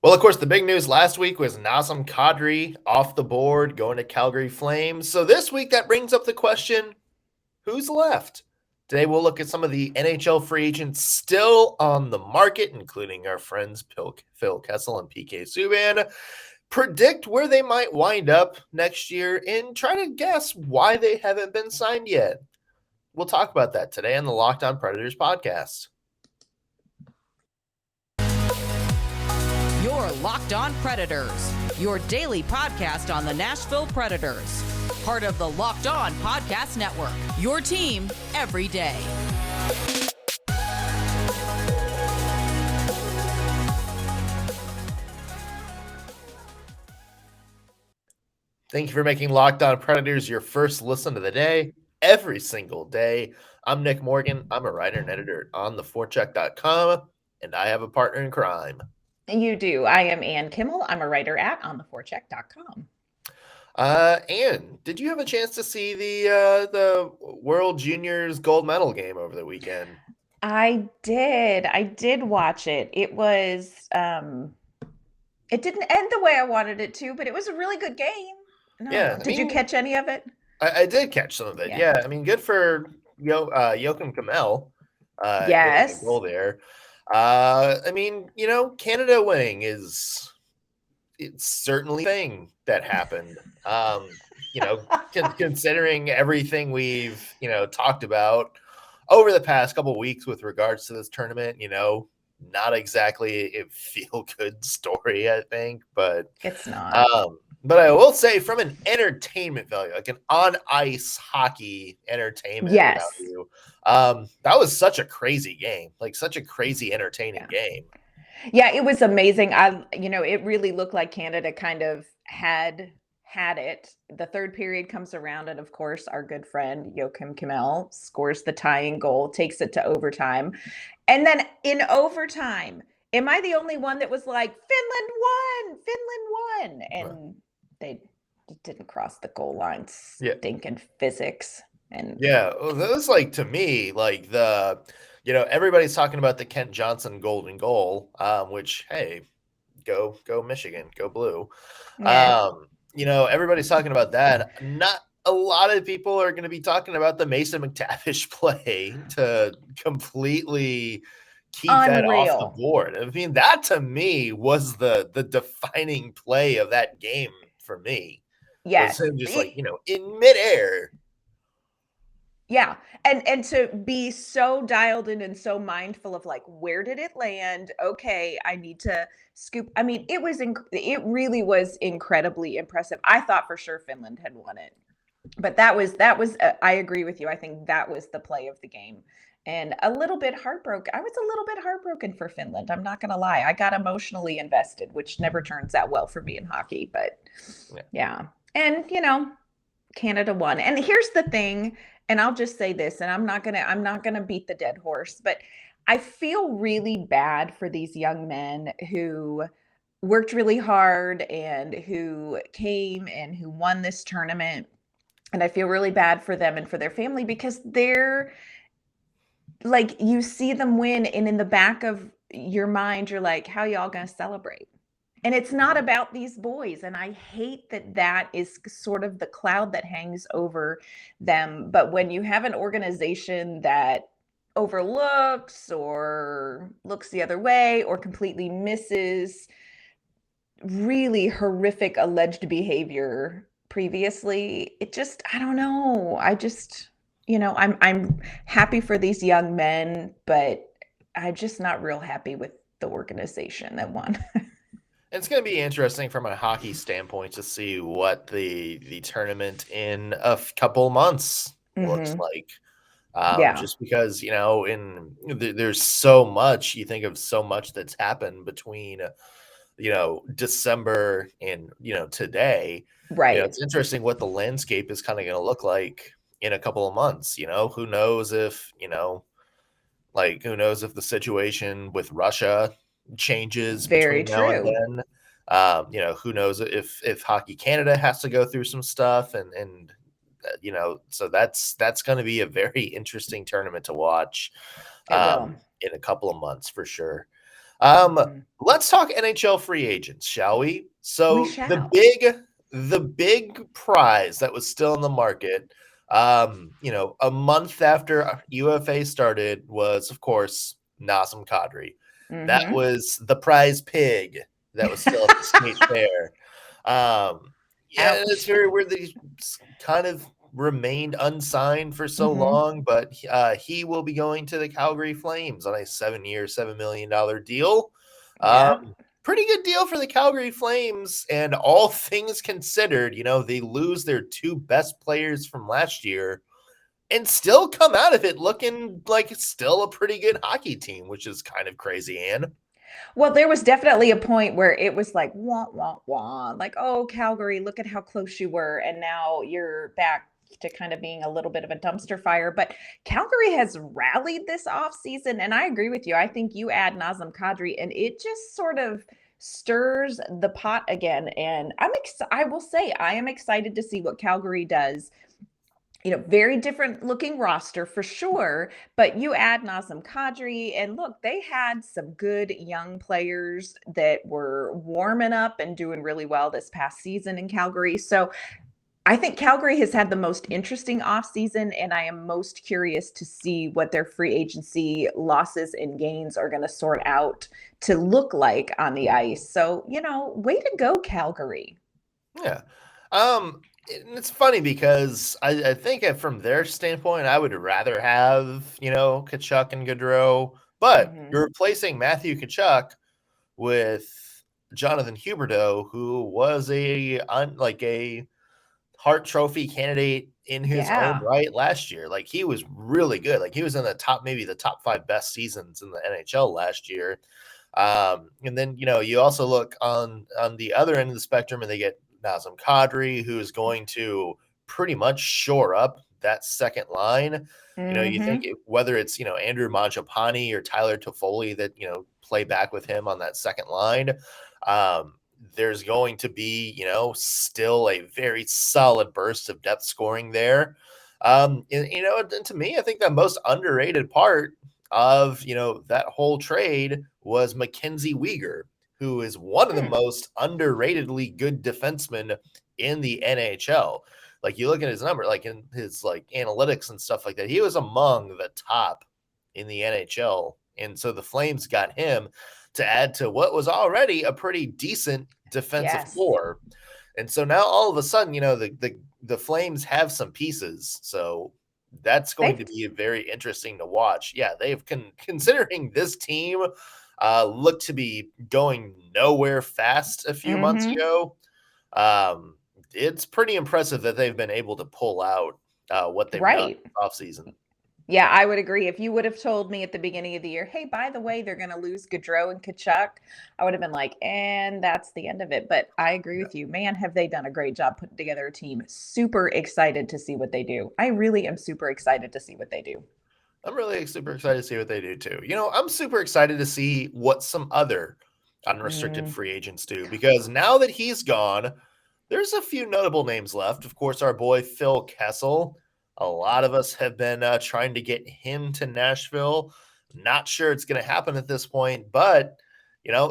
Well, of course, the big news last week was Nazem Kadri off the board, going to Calgary Flames. So this week, that brings up the question, who's left? Today, we'll look at some of the NHL free agents still on the market, including our friends Phil Kessel and PK Subban, predict where they might wind up next year, and try to guess why they haven't been signed yet. We'll talk about that today on the Locked On Predators podcast. Your Locked On Predators, your daily podcast on the Nashville Predators. Part of the Locked On Podcast Network, your team every day. Thank you for making Locked On Predators your first listen of the day, every single day. I'm Nick Morgan. I'm a writer and editor on theforecheck.com, and I have a partner in crime. You do. I am Ann Kimmel. I'm a writer at ontheforecheck.com. Ann, did you have a chance to see the World Juniors gold medal game over the weekend? I did watch it. It was it didn't end the way I wanted it to, but it was a really good game. Yeah. Did you catch any of it? I did catch some of it. Yeah. I mean, good for Joachim Kemell. Yes. Goal there. I mean, Canada winning it's certainly a thing that happened. Considering everything we've, talked about over the past couple of weeks with regards to this tournament, not exactly a feel-good story, I think, but it's not. But I will say, from an entertainment value, like an on-ice hockey entertainment value, that was such a crazy game, like such a crazy entertaining game. Yeah, it was amazing. It really looked like Canada kind of had it. The third period comes around, and of course, our good friend Joachim Kemell scores the tying goal, takes it to overtime. And then in overtime, am I the only one that was like, Finland won? And they didn't cross the goal line. Stinking physics. And that was like, to me, like everybody's talking about the Kent Johnson golden goal, which, hey, go Michigan, go blue. Yeah. Everybody's talking about that. Not a lot of people are going to be talking about the Mason McTavish play to completely keep that off the board. I mean, that to me was the defining play of that game for me. Yes. Was him just in midair. Yeah. And to be so dialed in and so mindful of like, where did it land? Okay, I need to scoop. I mean, it really was incredibly impressive. I thought for sure Finland had won it. But that was I agree with you. I think that was the play of the game. And a little bit heartbroken. I was a little bit heartbroken for Finland. I'm not going to lie. I got emotionally invested, which never turns out well for me in hockey, but yeah. And Canada won. And here's the thing, and I'll just say this, and I'm not going to beat the dead horse, but I feel really bad for these young men who worked really hard and who came and who won this tournament. And I feel really bad for them and for their family, because they're like, you see them win, and in the back of your mind, you're like, how y'all going to celebrate? And it's not about these boys. And I hate that is sort of the cloud that hangs over them. But when you have an organization that overlooks or looks the other way or completely misses really horrific alleged behavior previously, it just, I don't know. I'm happy for these young men, but I'm just not real happy with the organization that won. It's going to be interesting from a hockey standpoint to see what the tournament in a couple months looks like. Just because, there's so much, you think of so much that's happened between, December and, today. Right. It's interesting what the landscape is kind of going to look like in a couple of months. Who knows if, who knows if the situation with Russia changes Very between now and then. Who knows if Hockey Canada has to go through some stuff and so that's going to be a very interesting tournament to watch in a couple of months for sure. Let's talk NHL free agents, shall we? We So shall. the big prize that was still in the market, a month after UFA started was, of course, Nazem Kadri. That Mm-hmm. was the prize pig that was still at the state fair. Yeah, it's Ouch. very weird that he's kind of remained unsigned for so Mm-hmm. long, but he will be going to the Calgary Flames on a 7-year, $7 million deal. Yeah. Pretty good deal for the Calgary Flames. And all things considered, they lose their two best players from last year and still come out of it looking like it's still a pretty good hockey team, which is kind of crazy, Ann. Well, there was definitely a point where it was like, wah, wah, wah. Like, oh, Calgary, look at how close you were. And now you're back to kind of being a little bit of a dumpster fire. But Calgary has rallied this offseason. And I agree with you. I think you add Nazem Kadri and it just sort of stirs the pot again. And I will say, I am excited to see what Calgary does. Very different looking roster for sure, but you add Nazem Kadri, and look, they had some good young players that were warming up and doing really well this past season in Calgary. So I think Calgary has had the most interesting offseason, and I am most curious to see what their free agency losses and gains are going to sort out to look like on the ice. So, way to go, Calgary. Yeah. It's funny because I think from their standpoint, I would rather have, Kachuk and Gaudreau, but Hmm. you're replacing Matthew Kachuk with Jonathan Huberdeau, who was a Hart Trophy candidate in his own Yeah. right last year. Like he was really good. Like he was in maybe the top 5 best seasons in the NHL last year. And then you also look on the other end of the spectrum, and they get Nazem Kadri, who is going to pretty much shore up that second line. You think Hmm. whether it's Andrew Mangiapane or Tyler Toffoli that play back with him on that second line. Um, there's going to be still a very solid burst of depth scoring there. And to me, I think the most underrated part of that whole trade was Mackenzie Weegar, who is one of the Hmm. most underratedly good defensemen in the NHL. Like you look at his number, like in his analytics and stuff like that, he was among the top in the NHL, and so the Flames got him to add to what was already a pretty decent defensive Yes. core. And so now all of a sudden, the Flames have some pieces. So that's going They've to be very interesting to watch. Yeah, they've considering this team looked to be going nowhere fast a few months Mhm. ago. Um, it's pretty impressive that they've been able to pull out what they've done Right. off season. Yeah, I would agree. If you would have told me at the beginning of the year, "Hey, by the way, they're gonna lose Gaudreau and Kachuk," I would have been like, "And that's the end of it." But I agree with you. Man, have they done a great job putting together a team. Super excited to see what they do. I really am super excited to see what they do. I'm really super excited to see what they do too. I'm super excited to see what some other unrestricted Mm, free agents do because now that he's gone, there's a few notable names left. Of course, our boy Phil Kessel. A lot of us have been trying to get him to Nashville. Not sure it's going to happen at this point, but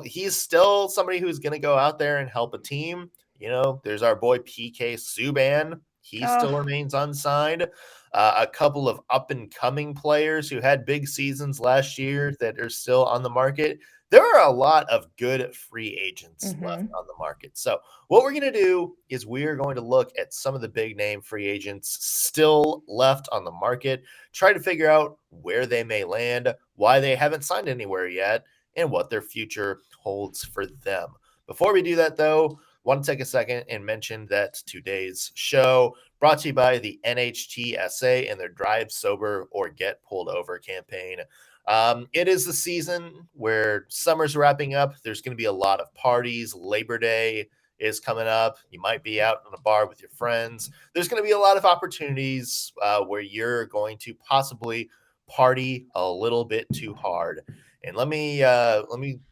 he's still somebody who's going to go out there and help a team. There's our boy PK Subban. He oh, still remains unsigned. A couple of up and coming players who had big seasons last year that are still on the market. There are a lot of good free agents left mhm. on the market. So, what we're going to do is we are going to look at some of the big name free agents still left on the market, try to figure out where they may land, why they haven't signed anywhere yet, and what their future holds for them. Before we do that, though, want to take a second and mention that today's show brought to you by the NHTSA and their Drive Sober or Get Pulled Over campaign. It is the season where summer's wrapping up. There's going to be a lot of parties. Labor Day is coming up. You might be out in a bar with your friends. There's going to be a lot of opportunities where you're going to possibly party a little bit too hard. And let me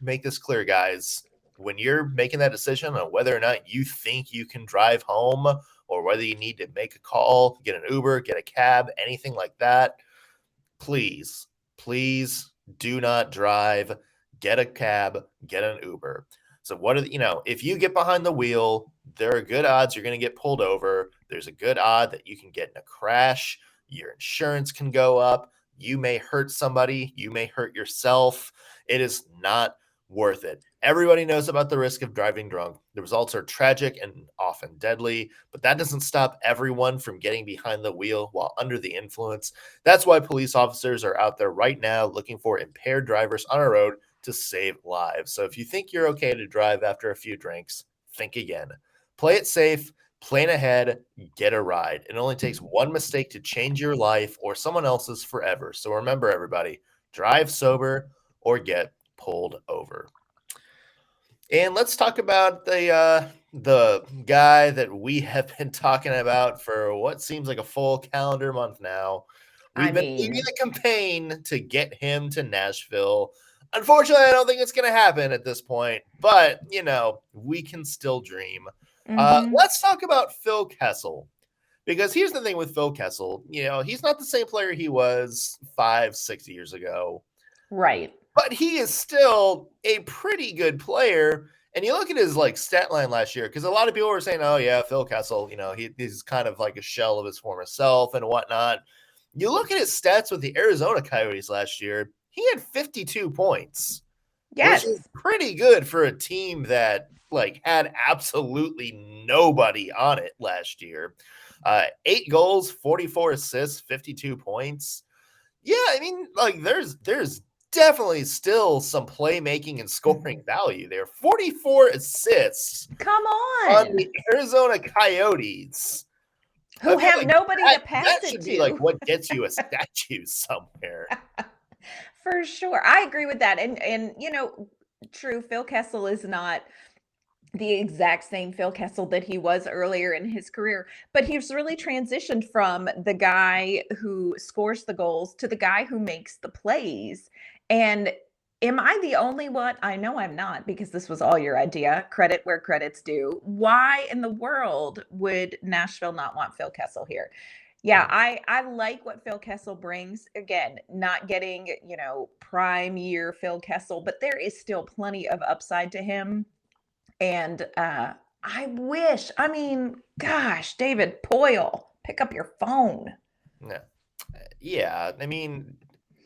make this clear, guys. When you're making that decision on whether or not you think you can drive home or whether you need to make a call, get an Uber, get a cab, anything like that, please, please do not drive. get a cab, get an Uber. So if you get behind the wheel, there are good odds you're going to get pulled over. There's a good odd that you can get in a crash. Your insurance can go up. You may hurt somebody. You may hurt yourself. It is not worth it. Everybody knows about the risk of driving drunk. The results are tragic and often deadly, but that doesn't stop everyone from getting behind the wheel while under the influence. That's why police officers are out there right now looking for impaired drivers on our road to save lives. So if you think you're okay to drive after a few drinks, think again. Play it safe, plan ahead, get a ride. It only takes one mistake to change your life or someone else's forever. So remember, everybody, drive sober or get pulled over. And let's talk about the guy that we have been talking about for what seems like a full calendar month now. We've been leading the campaign to get him to Nashville. Unfortunately, I don't think it's going to happen at this point, but, we can still dream. Let's talk about Phil Kessel, because here's the thing with Phil Kessel. He's not the same player he was 5-6 years ago. Right. But he is still a pretty good player. And you look at his stat line last year, because a lot of people were saying, oh, yeah, Phil Kessel, he's kind of like a shell of his former self and whatnot. You look at his stats with the Arizona Coyotes last year, he had 52 points. Yes. Which is pretty good for a team that had absolutely nobody on it last year. 8 goals, 44 assists, 52 points. Yeah, I mean, there's definitely still some playmaking and scoring value there. 44 assists. Come on the Arizona Coyotes, who have nobody to pass that it should to. be what gets you a statue somewhere. For sure. I agree with that. And true, Phil Kessel is not the exact same Phil Kessel that he was earlier in his career, but he's really transitioned from the guy who scores the goals to the guy who makes the plays. And am I the only one? I know I'm not, because this was all your idea. Credit where credit's due. Why in the world would Nashville not want Phil Kessel here? Yeah, I like what Phil Kessel brings. Again, not getting, prime year Phil Kessel, but there is still plenty of upside to him. And gosh, David Poile, pick up your phone. Yeah. I mean,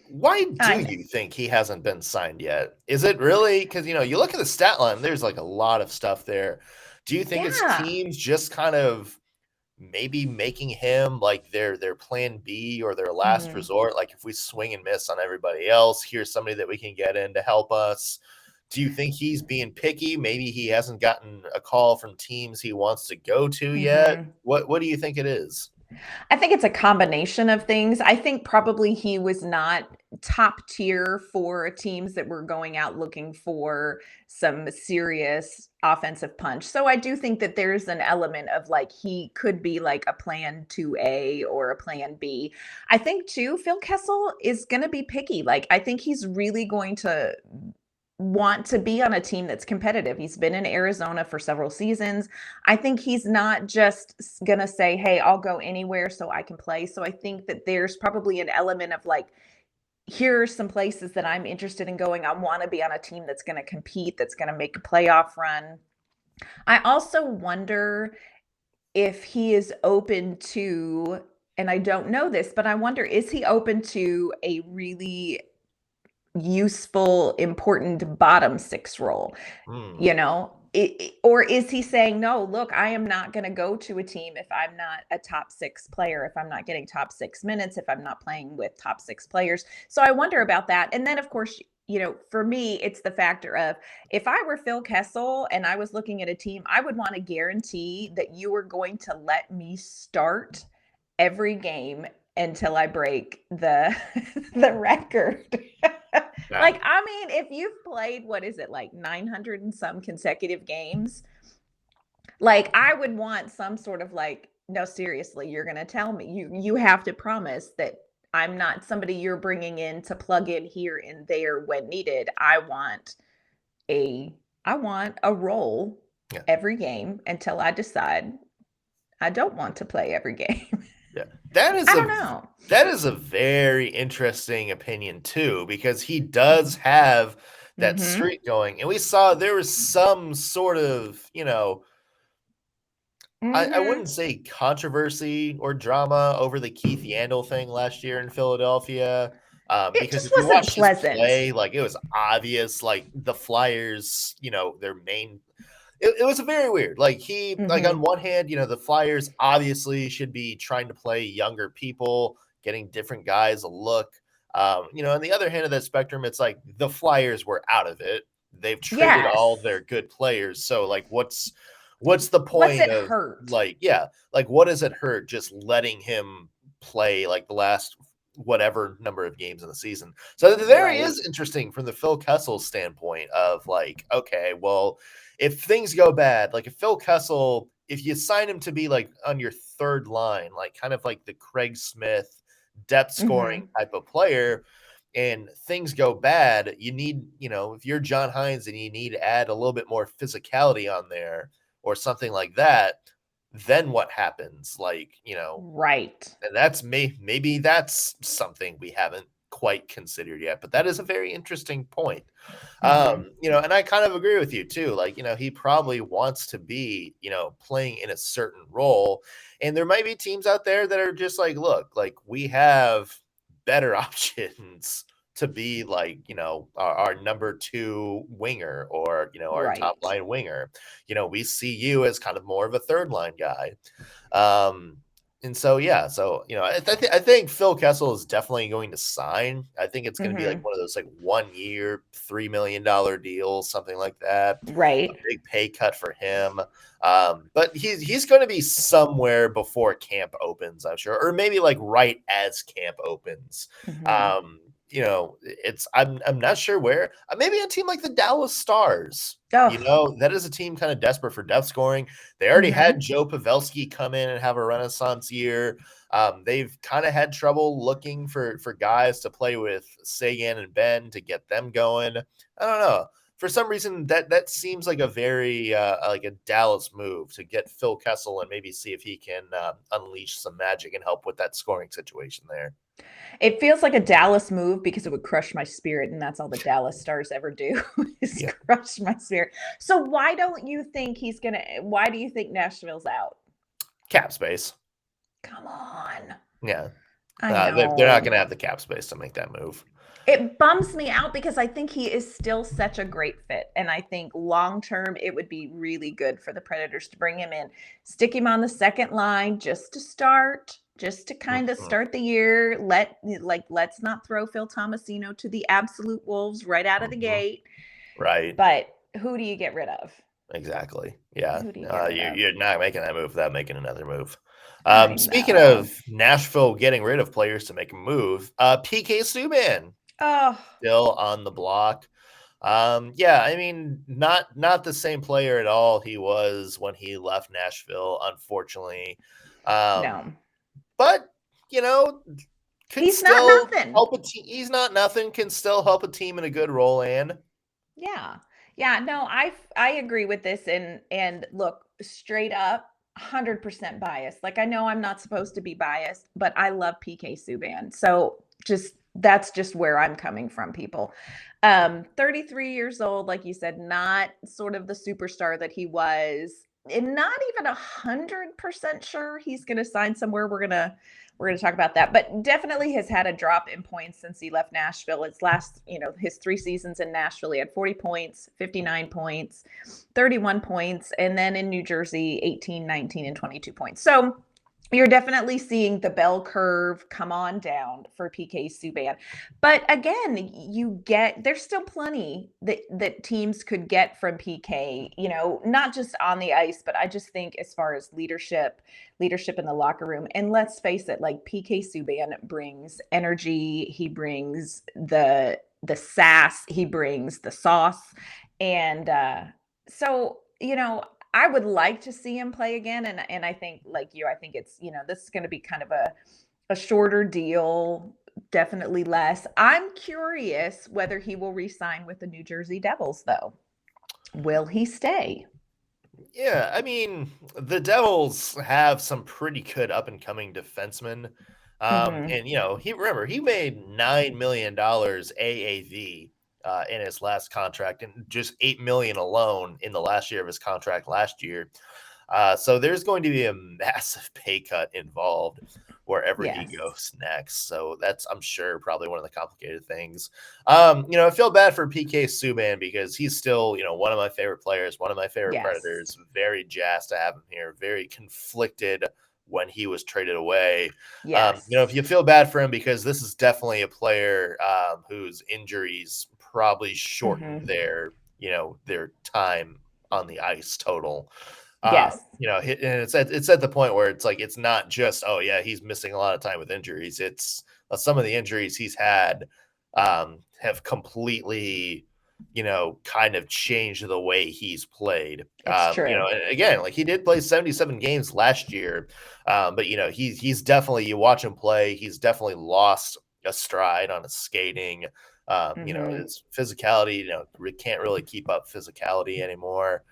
why do you think he hasn't been signed yet? Is it really because, you look at the stat line, there's a lot of stuff there. Do you think it's teams just kind of maybe making him their plan B or their last resort? If we swing and miss on everybody else, here's somebody that we can get in to help us. Do you think he's being picky? Maybe he hasn't gotten a call from teams he wants to go to yet. What do you think it is? I think it's a combination of things. I think probably he was not top tier for teams that were going out looking for some serious offensive punch. So I do think that there's an element of he could be a plan 2A or a plan B. I think too, Phil Kessel is going to be picky. I think he's really going to want to be on a team that's competitive. He's been in Arizona for several seasons. I think he's not just going to say, hey, I'll go anywhere so I can play. So I think that there's probably an element of here are some places that I'm interested in going. I want to be on a team that's going to compete, that's going to make a playoff run. I also wonder if he is open to, and I don't know this, but I wonder, is he open to a really useful, important bottom 6 role? Or is he saying, no, look, I am not going to go to a team if I'm not a top 6 player, if I'm not getting top 6 minutes, if I'm not playing with top 6 players. So I wonder about that. And then, of course, for me, it's the factor of, if I were Phil Kessel and I was looking at a team, I would want to guarantee that you are going to let me start every game until I break the record. If you've played, 900 and some consecutive games, I would want some sort of no, seriously, you're going to tell me, you have to promise that I'm not somebody you're bringing in to plug in here and there when needed. I want a role every game until I decide I don't want to play every game. Yeah. That is a very interesting opinion too, because he does have that streak going. And we saw there was some sort of, I wouldn't say controversy or drama over the Keith Yandel thing last year in Philadelphia. It Because just if you wasn't watched his pleasant. play, like it was obvious, like the Flyers, their main. It was very weird. Like like on one hand, the Flyers obviously should be trying to play younger people, getting different guys a look. On the other hand of that spectrum, it's like the Flyers were out of it. They've traded all Yes. their good players. So like what's the What's point it of hurt? like what does it hurt just letting him play like the last whatever number of games in the season? So there Right. is interesting from the Phil Kessel standpoint of like, okay, well, if things go bad, like if Phil Kessel, if you sign him to be like on your third line, like kind of like the Craig Smith depth scoring type of player, and things go bad, you need, if you're John Hines and you need to add a little bit more physicality on there or something like that, then what happens? Like, Right. and that's maybe that's something we haven't quite considered yet, but that is a very interesting point. And I kind of agree with you too. Like, he probably wants to be, playing in a certain role. And there might be teams out there that are just like, look, like we have better options to be like, our number 2 winger or, our top Right. line winger. We see you as kind of more of a third line guy. And so, yeah, so, I think Phil Kessel is definitely going to sign. I think it's going to be like one of those like 1 year, $3 million deals, something like that. Right. A big pay cut for him. But he's going to be somewhere before camp opens, I'm sure, or maybe like right as camp opens. I'm not sure where. Maybe a team like the Dallas Stars. Oh. That is a team kind of desperate for depth scoring. They already had Joe Pavelski come in and have a renaissance year. They've kind of had trouble looking for guys to play with Sagan and Ben to get them going. I don't know. For some reason, that seems like a very like a Dallas move to get Phil Kessel and maybe see if he can unleash some magic and help with that scoring situation there. It feels like a Dallas move because it would crush my spirit, and that's all the Dallas Stars ever do is crush my spirit. So why do you think Nashville's out? Cap space. Come on. Yeah. I They're know. not going to have the cap space to make that move. It bums me out because I think he is still such a great fit. And I think long term, it would be really good for the Predators to bring him in, stick him on the second line just to start, just to kind of start the year. Let's not throw Phil Tomasino to the absolute wolves right out of the gate. Right. But who do you get rid of? Exactly. Yeah. Who do you get rid of? You're not making that move without making another move. Speaking know. of Nashville getting rid of players to make a move, PK Subban Oh, still on the block. Yeah, I mean, not the same player at all he was when he left Nashville, unfortunately. no. But can He's still not nothing. help a team. He's not nothing. Can still help a team in a good role. And Yeah. Yeah, no, I agree with this and look, straight up 100% biased. Like I know I'm not supposed to be biased, but I love PK Subban. So that's just where I'm coming from, people. 33 years old, like you said, not sort of the superstar that he was, and not even 100% sure he's going to sign somewhere. We're going to talk about that, but definitely has had a drop in points since he left Nashville. His 3 seasons in Nashville, he had 40 points, 59 points, 31 points, and then in New Jersey, 18, 19, and 22 points. So you're definitely seeing the bell curve come on down for PK Subban. But again, there's still plenty that teams could get from PK, not just on the ice, but I just think as far as leadership in the locker room. And let's face it, like PK Subban brings energy, he brings the sass, he brings the sauce. And so, I would like to see him play again. And I think like you, I think it's, this is going to be kind of a shorter deal, definitely less. I'm curious whether he will re-sign with the New Jersey Devils though. Will he stay? yeah, I mean, the Devils have some pretty good up and coming defensemen. And he made $9 million AAV in his last contract, and just $8 million alone in the last year of his contract last year. So there's going to be a massive pay cut involved wherever he Yes. goes next. So that's, I'm sure, probably one of the complicated things. I feel bad for PK Subban because he's still, one of my favorite players, one of my favorite Yes. Predators. Very jazzed to have him here. Very conflicted when he was traded away. Yes. If you feel bad for him, because this is definitely a player whose injuries probably shortened their time on the ice total. Yes. And it's at the point where it's like, it's not just, oh yeah, he's missing a lot of time with injuries. It's some of the injuries he's had have completely, kind of changed the way he's played. It's true. And again, like, he did play 77 games last year, but he's definitely, you watch him play, he's definitely lost a stride on his skating. His physicality, can't really keep up physicality anymore.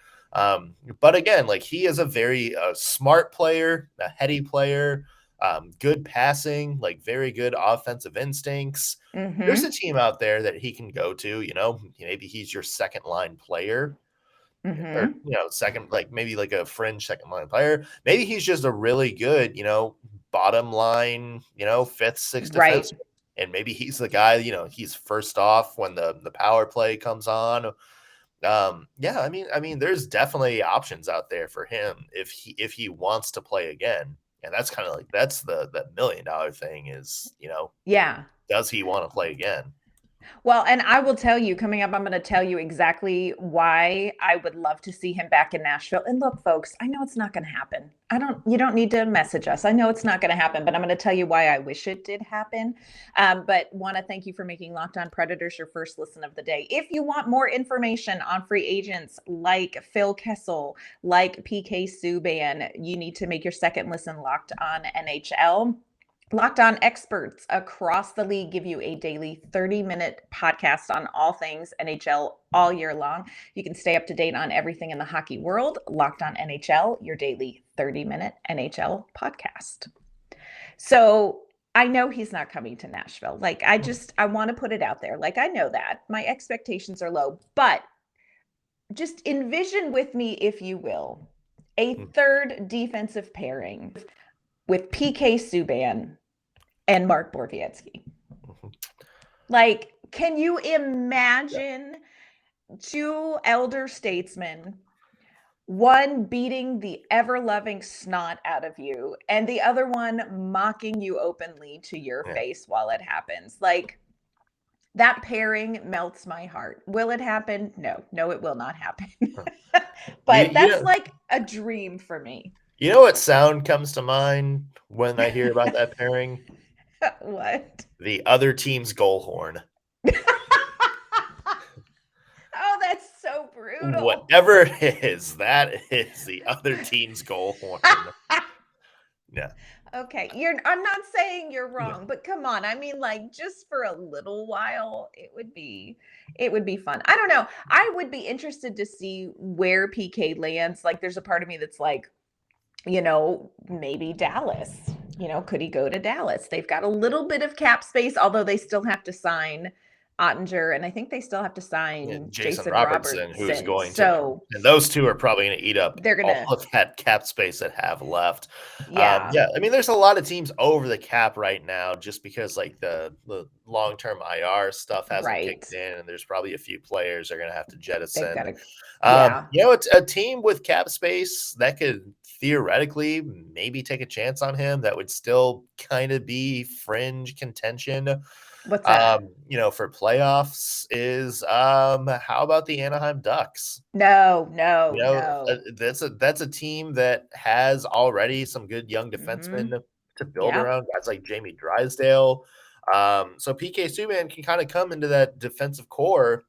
But again, like, he is a very smart player, a heady player, good passing, like very good offensive instincts. There's a team out there that he can go to, maybe he's your second line player. Or, second, like maybe like a fringe second line player. Maybe he's just a really good, bottom line, fifth, sixth defense. And maybe he's the guy, he's first off when the power play comes on. There's definitely options out there for him if he wants to play again. And that's kind of like, that's the $1 million thing is, does he want to play again? Well, and I will tell you, coming up, I'm going to tell you exactly why I would love to see him back in Nashville. And look, folks, I know it's not going to happen. You don't need to message us. I know it's not going to happen, but I'm going to tell you why I wish it did happen. But want to thank you for making Locked On Predators your first listen of the day. If you want more information on free agents like Phil Kessel, like PK Subban, you need to make your second listen Locked On NHL. Locked On experts across the league give you a daily 30-minute podcast on all things NHL all year long. You can stay up to date on everything in the hockey world. Locked On NHL, your daily 30-minute NHL podcast. So I know he's not coming to Nashville. Like, I want to put it out there. Like, I know that my expectations are low, but just envision with me, if you will, a third defensive pairing with PK Subban and Mark Borowiecki. Like, can you imagine two elder statesmen, one beating the ever-loving snot out of you and the other one mocking you openly to your face while it happens? Like, that pairing melts my heart. Will it happen? No, it will not happen. But that's like a dream for me. You know what sound comes to mind when I hear about that pairing? What? The other team's goal horn. Oh, that's so brutal. Whatever it is, that is the other team's goal horn. Yeah. Okay. I'm not saying you're wrong, but come on. I mean, like, just for a little while, it would be fun. I don't know. I would be interested to see where PK lands. Like, there's a part of me that's like, maybe Dallas. Could he go to Dallas? They've got a little bit of cap space, although they still have to sign Ottinger, and I think they still have to sign Jason Robertson, who's going to. And those two are probably going to eat up all of that cap space that have left. Yeah. I mean, there's a lot of teams over the cap right now just because, like, the long-term IR stuff hasn't kicked in, and there's probably a few players they're going to have to jettison. It's a team with cap space that could theoretically maybe take a chance on him that would still kind of be fringe contention. What's that? For playoffs is how about the Anaheim Ducks? No. That's a team that has already some good young defensemen to build around, guys like Jamie Drysdale. So PK Subban can kind of come into that defensive core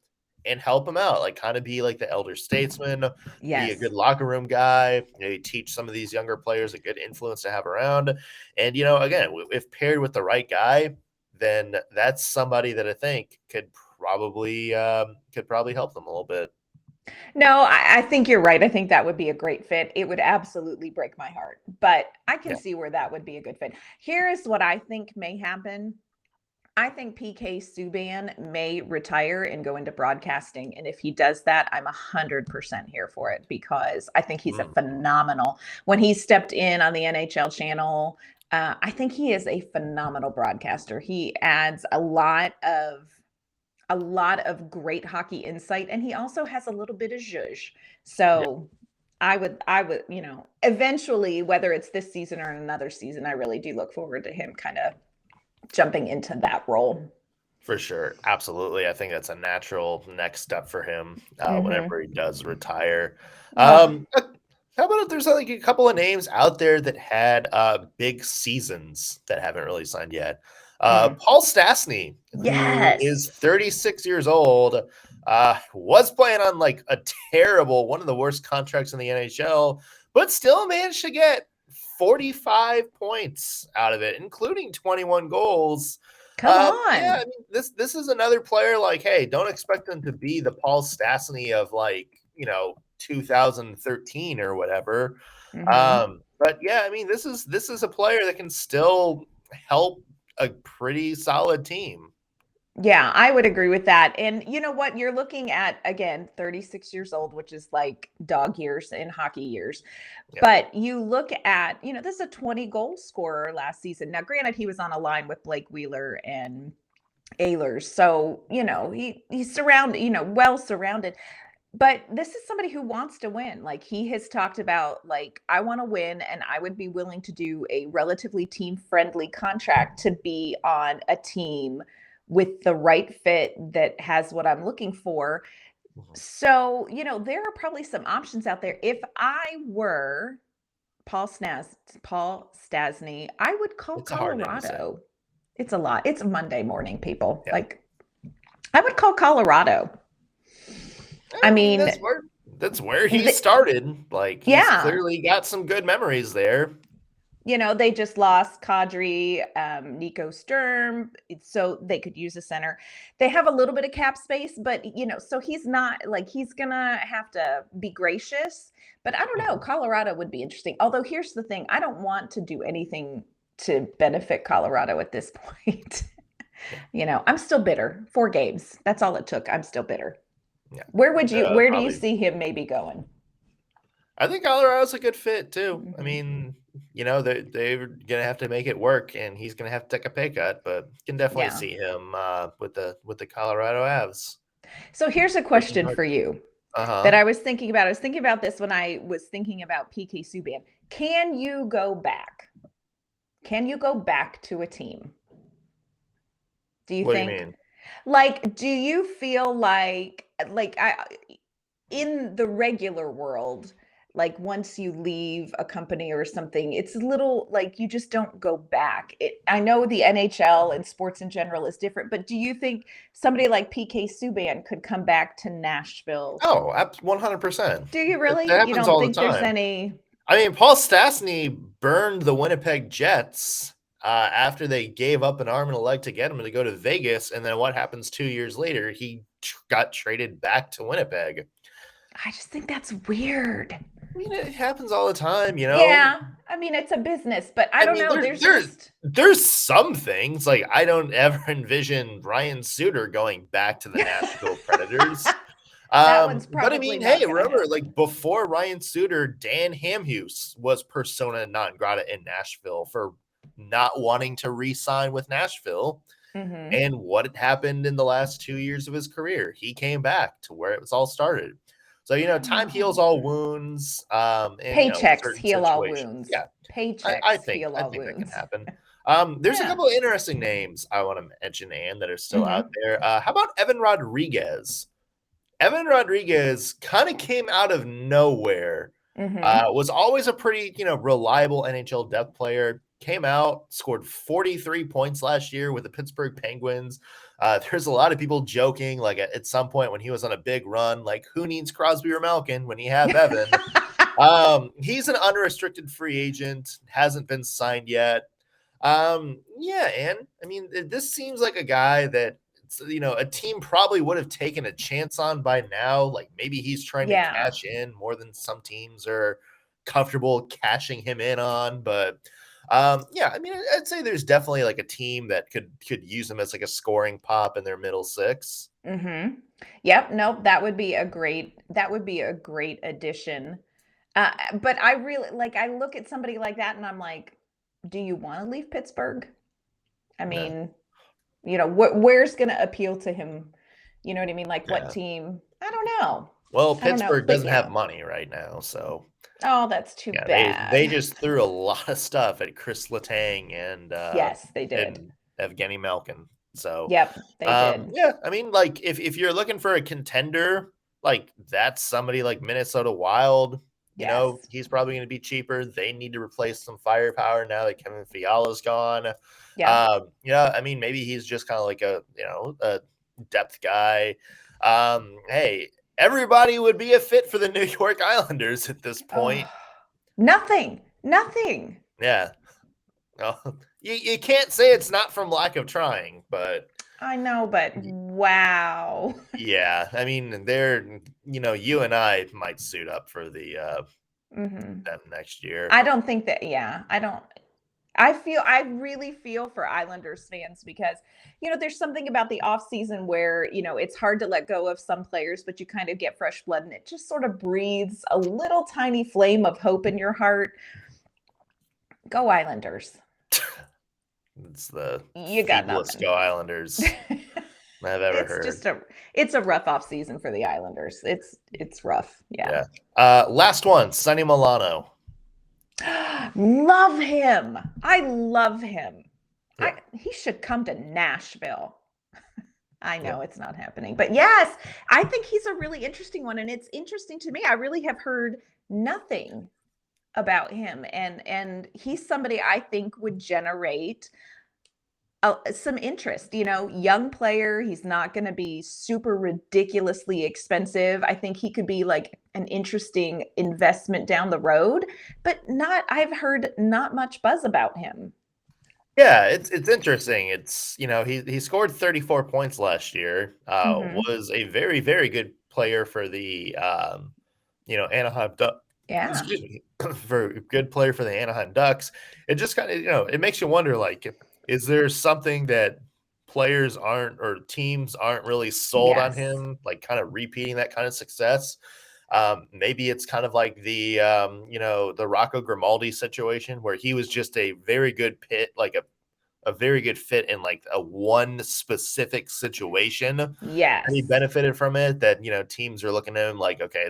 and help him out, like kind of be like the elder statesman, be a good locker room guy, teach some of these younger players a good influence to have around. And, again, if paired with the right guy, then that's somebody that I think could probably help them a little bit. No, I think you're right. I think that would be a great fit. It would absolutely break my heart, but I can see where that would be a good fit. Here's what I think may happen. I think PK Subban may retire and go into broadcasting. And if he does that, I'm 100% here for it because I think he's a Mm, phenomenal. When he stepped in on the NHL channel, I think he is a phenomenal broadcaster. He adds a lot of great hockey insight, and he also has a little bit of zhuzh. yeah, So I would, eventually, whether it's this season or another season, I really do look forward to him kind of jumping into that role. for sure. Absolutely. I think that's a natural next step for him Hmm. whenever he does retire. Ugh, How about if there's like a couple of names out there that had big seasons that haven't really signed yet? mm. Paul Stasney, who is Yes. 36 years old, was playing on like a terrible, one of the worst contracts in the NHL, but still managed to get 45 points out of it, including 21 goals. Come Yeah, I on. mean, this is another player like, hey, don't expect him to be the Paul Stastny of like, 2013 or whatever. Hmm. But yeah, I mean, this is a player that can still help a pretty solid team. Yeah, I would agree with that. And you know what? You're looking at, again, 36 years old, which is like dog years in hockey years. Yeah. But you look at, this is a 20 goal scorer last season. Now, granted, he was on a line with Blake Wheeler and Ehlers. So, he's surrounded, well surrounded. But this is somebody who wants to win. Like he has talked about, like, I want to win and I would be willing to do a relatively team friendly contract to be on a team with the right fit that has what I'm looking for. Mhm. So, there are probably some options out there. If I were Paul Stasny, I would call It's a hard name to say. Colorado. It's a lot. It's Monday morning, people. Yeah. Like, I would call Colorado. I I mean, mean, that's where he th- started. Like he's yeah, clearly got some good memories there. they just lost Kadri, Nico Sturm, so they could use a center. They have a little bit of cap space, but so he's not like he's gonna have to be gracious. But I don't know. Mhm. Colorado would be interesting. Although here's the thing: I don't want to do anything to benefit Colorado at this point. Yeah. I'm still bitter. 4 games. That's all it took. I'm still bitter. Yeah. Where do you Probably. see him maybe going? I think Colorado's a good fit too. I Mhm. mean, they're gonna have to make it work, and he's gonna have to take a pay cut, but can definitely Yeah. see him with the Colorado Avs. So here's a Working question hard. for you Uh that huh. I was thinking about. I was thinking about this when I was thinking about PK Subban. Can you go back? Can you go back to a team? Do you What do you think? mean? Like, do you feel like I in the regular world, like once you leave a company or something, it's a little like you just don't go back. I know the NHL and sports in general is different, but do you think somebody like PK Subban could come back to Nashville? Oh, 100%. Do you That really? You happens don't all the think there's time. any? I mean, Paul Stastny burned the Winnipeg Jets after they gave up an arm and a leg to get him to go to Vegas, and then what happens 2 years later? He got traded back to Winnipeg. I just think that's weird. I mean, it happens all the time. Yeah, I mean it's a business, but I I don't mean, know. there's There's there's just there's some things like I don't ever envision Ryan Suter going back to the Nashville Predators. that one's But I probably mean, hey, not going to remember, happen. like before Ryan Suter, Dan Hamhuis was persona non grata in Nashville for not wanting to re-sign with Nashville. Hmm. And what had happened in the last 2 years of his career, he came back to where it was all started. So I don't time heals know. all wounds, and Paychecks certain heal all situations. wounds. Yeah, I Paychecks think heal I all think that can wounds. happen. There's a Yeah. couple of interesting names I want to mention, Anne, that are still out Hmm. there. How about Evan Rodriguez? Evan Rodriguez kind of came out of nowhere. Hmm. Was always a pretty, reliable NHL depth player. Came out, scored 43 points last year with the Pittsburgh Penguins. There's a lot of people joking, like at some point when he was on a big run, like who needs Crosby or Malkin when you have Evan? He's an unrestricted free agent, hasn't been signed yet. Yeah, and I mean, this seems like a guy that a team probably would have taken a chance on by now. Like maybe he's trying to Yeah. cash in more than some teams are comfortable cashing him in on. But Yeah, I mean, I'd say there's definitely like a team that could use him as like a scoring pop in their middle six. Mhm. Yep, nope, that would be a great addition. But I really like I look at somebody like that and I'm like, do you want to leave Pittsburgh? I Yeah, mean, where's going to appeal to him? You know what I mean? Like what yeah. team? I don't know. Well, I don't know. Pittsburgh But doesn't have yeah. money right now, so Oh, that's too yeah, they bad. just threw a lot of stuff at Chris Letang Yes, they did. and Evgeny Malkin. So Yep, they did. yeah, I mean, like if you're looking for a contender, like that's somebody like Minnesota Wild. Yes. He's probably going to be cheaper. They need to replace some firepower now that Kevin Fiala's gone. Yeah. Yeah, I mean, maybe he's just kind of like a depth guy. Hey, everybody would be a fit for the New York Islanders at this point. Oh, nothing. Nothing. Yeah. Oh, you can't say it's not from lack of trying, but I know, but wow. yeah, I mean, you and I might suit up for Mhm. them next year. I don't think that, yeah, I really feel for Islanders fans because, there's something about the off season where, it's hard to let go of some players, but you kind of get fresh blood and it just sort of breathes a little tiny flame of hope in your heart. Go Islanders. It's the You got feeblest nothing. Go Islanders I've ever heard. It's a rough off season for the Islanders. It's rough. Yeah. Last one, Sonny Milano. Love him. I love him. Yeah. He should come to Nashville. I know Yeah. it's not happening, but yes, I think he's a really interesting one, and it's interesting to me. I really have heard nothing about him, and he's somebody I think would generate some interest. Young player. He's not going to be super ridiculously expensive. I think he could be like an interesting investment down the road, but not. I've heard not much buzz about him. Yeah, it's interesting. It's he scored 34 points last year. Mhm. Was a very very good player for the Anaheim Ducks. Yeah. Excuse me, for a good player for the Anaheim Ducks. It just kind of it makes you wonder, like, is there something that players aren't or teams aren't really sold on Yes. him, like kind of repeating that kind of success? Maybe it's kind of like the Rocco Grimaldi situation where he was just a very good pit, like a very good fit in like a one specific situation, and he Yes. benefited from it. That teams are looking at him like, okay,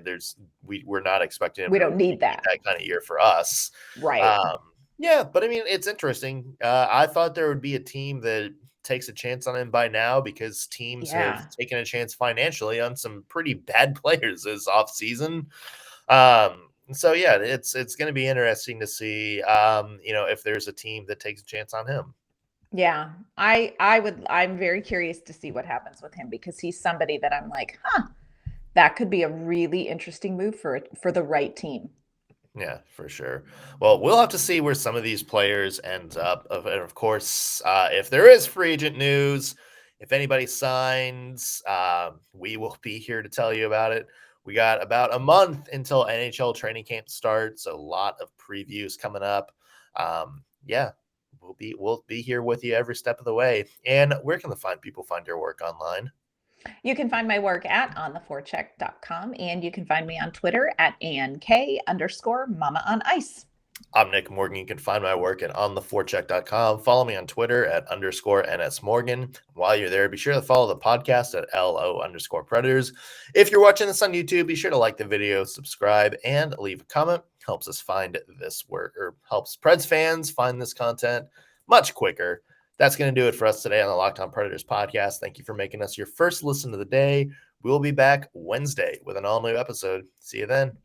we're not expecting him We to don't need repeat that. that kind of year for us. Right. Um, yeah, but I mean, it's interesting. I thought there would be a team that takes a chance on him by now because teams have Yeah. taken a chance financially on some pretty bad players this offseason. So yeah, it's going to be interesting to see, if there's a team that takes a chance on him. Yeah. I'm very curious to see what happens with him because he's somebody that I'm like, that could be a really interesting move for the right team. Yeah, for sure. Well, we'll have to see where some of these players end up. And of course, if there is free agent news, if anybody signs, we will be here to tell you about it. We got about a month until NHL training camp starts. A lot of previews coming up. Yeah, we'll be here with you every step of the way. And where can people find your work online? You can find my work at ontheforecheck.com, and you can find me on Twitter at ANK_Mama on Ice. I'm Nick Morgan. You can find my work at ontheforecheck.com. Follow me on Twitter at _NSMorgan. While you're there, be sure to follow the podcast at LO_Predators. If you're watching this on YouTube, be sure to like the video, subscribe, and leave a comment. Helps us find this work, or helps Preds fans find this content much quicker. That's going to do it for us today on the Locked On Predators podcast. Thank you for making us your first listen of the day. We'll be back Wednesday with an all-new episode. See you then.